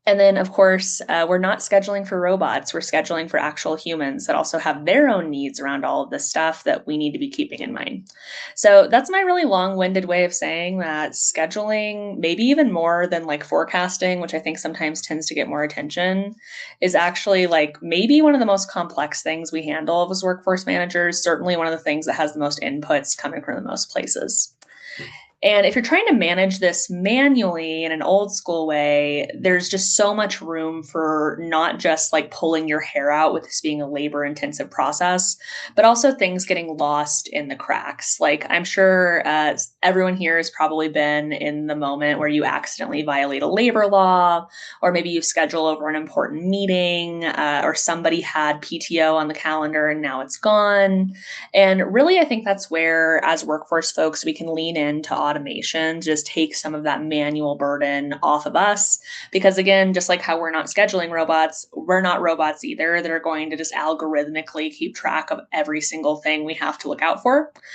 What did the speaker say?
And then, of course, we're not scheduling for robots. We're scheduling for actual humans that also have their own needs around all of this stuff that we need to be keeping in mind. So that's my really long-winded way of saying that scheduling, maybe even more than like forecasting, which I think sometimes tends to get more attention, is actually like maybe one of the most complex things we handle as workforce managers. Certainly one of the things that has the most inputs coming from the most places. And if you're trying to manage this manually in an old school way, there's just so much room for not just like pulling your hair out with this being a labor intensive process, but also things getting lost in the cracks. Like I'm sure everyone here has probably been in the moment where you accidentally violate a labor law, or maybe you schedule over an important meeting, or somebody had PTO on the calendar and now it's gone. And really, I think that's where, as workforce folks, we can lean into automation, just take some of that manual burden off of us. Because again, just like how we're not scheduling robots, we're not robots either that are going to just algorithmically keep track of every single thing we have to look out for.